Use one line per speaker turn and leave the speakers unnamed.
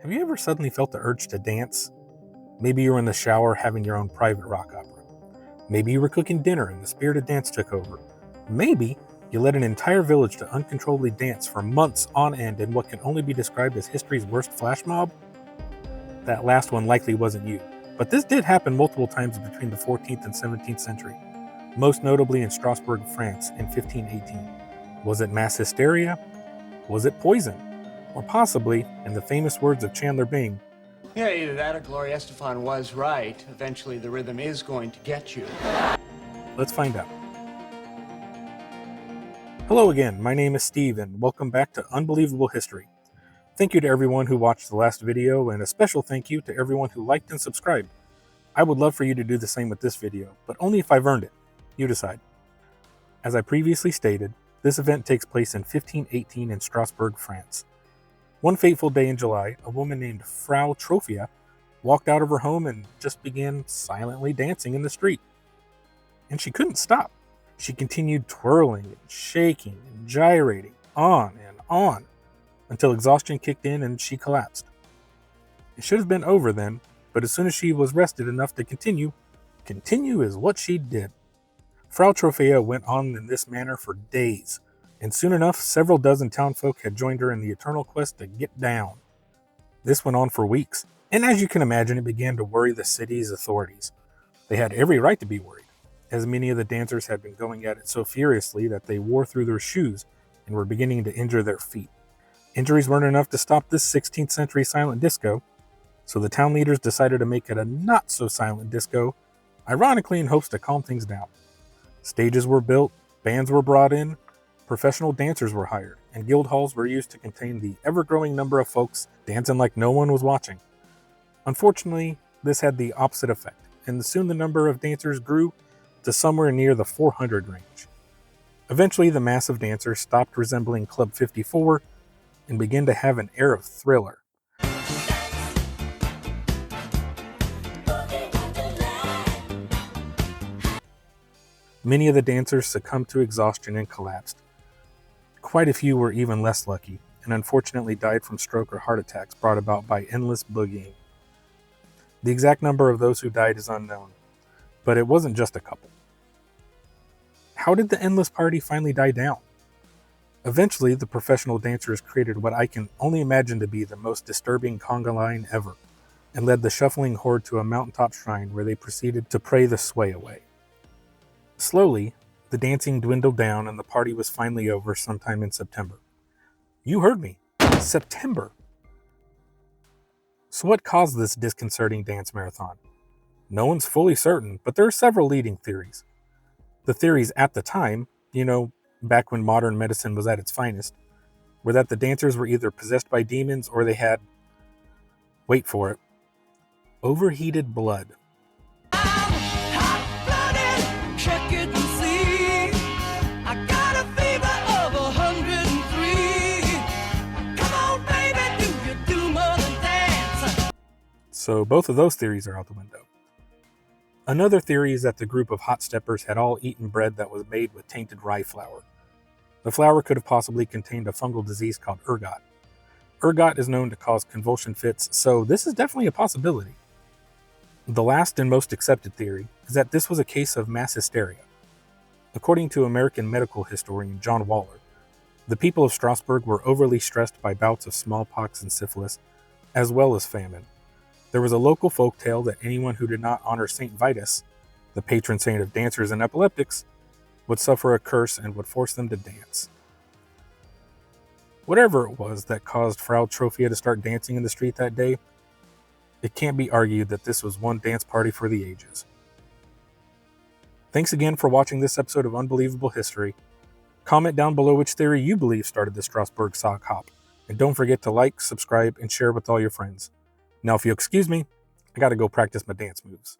Have you ever suddenly felt the urge to dance? Maybe you were in the shower having your own private rock opera. Maybe you were cooking dinner and the spirit of dance took over. Maybe you led an entire village to uncontrollably dance for months on end in what can only be described as history's worst flash mob. That last one likely wasn't you, but this did happen multiple times between the 14th and 17th century, most notably in Strasbourg, France in 1518. Was it mass hysteria? Was it poison? Or possibly, in the famous words of Chandler Bing,
yeah, either that or Gloria Estefan was right. Eventually the rhythm is going to get you.
let's find out. Hello again, my name is Steve and welcome back to Unbelievable History. Thank you to everyone who watched the last video and a special thank you to everyone who liked and subscribed. I would love for you to do the same with this video, but only if I've earned it. You decide. As I previously stated, this event takes place in 1518 in Strasbourg, France. One fateful day in July, a woman named Frau Trophia walked out of her home and just began silently dancing in the street. And she couldn't stop. She continued twirling and shaking and gyrating on and on until exhaustion kicked in and she collapsed. It should have been over then, but as soon as she was rested enough to continue is what she did. Frau Trophia went on in this manner for days, and soon enough, several dozen townfolk had joined her in the eternal quest to get down. This went on for weeks, and as you can imagine, it began to worry the city's authorities. They had every right to be worried, as many of the dancers had been going at it so furiously that they wore through their shoes and were beginning to injure their feet. Injuries weren't enough to stop this 16th century silent disco, so the town leaders decided to make it a not-so-silent disco, ironically in hopes to calm things down. Stages were built, bands were brought in, professional dancers were hired, and guild halls were used to contain the ever-growing number of folks dancing like no one was watching. Unfortunately, this had the opposite effect, and soon the number of dancers grew to somewhere near the 400 range. Eventually, the mass of dancers stopped resembling Club 54 and began to have an air of thriller. Many of the dancers succumbed to exhaustion and collapsed. Quite a few were even less lucky, and unfortunately died from stroke or heart attacks brought about by endless boogieing. The exact number of those who died is unknown, but it wasn't just a couple. How did the endless party finally die down? Eventually, the professional dancers created what I can only imagine to be the most disturbing conga line ever, and led the shuffling horde to a mountaintop shrine where they proceeded to pray the sway away. Slowly, the dancing dwindled down and the party was finally over sometime in September. You heard me. September. So what caused this disconcerting dance marathon? No one's fully certain, but there are several leading theories. The theories at the time, back when modern medicine was at its finest, were that the dancers were either possessed by demons or they had, wait for it, overheated blood. So both of those theories are out the window. Another theory is that the group of hot steppers had all eaten bread that was made with tainted rye flour. The flour could have possibly contained a fungal disease called ergot. Ergot is known to cause convulsion fits, so this is definitely a possibility. The last and most accepted theory is that this was a case of mass hysteria. According to American medical historian John Waller, the people of Strasbourg were overly stressed by bouts of smallpox and syphilis, as well as famine. There was a local folktale that anyone who did not honor Saint Vitus, the patron saint of dancers and epileptics, would suffer a curse and would force them to dance. Whatever it was that caused Frau Trophia to start dancing in the street that day, it can't be argued that this was one dance party for the ages. Thanks again for watching this episode of Unbelievable History. Comment down below which theory you believe started the Strasbourg sock hop, and don't forget to like, subscribe, and share with all your friends. Now, if you'll excuse me, I gotta go practice my dance moves.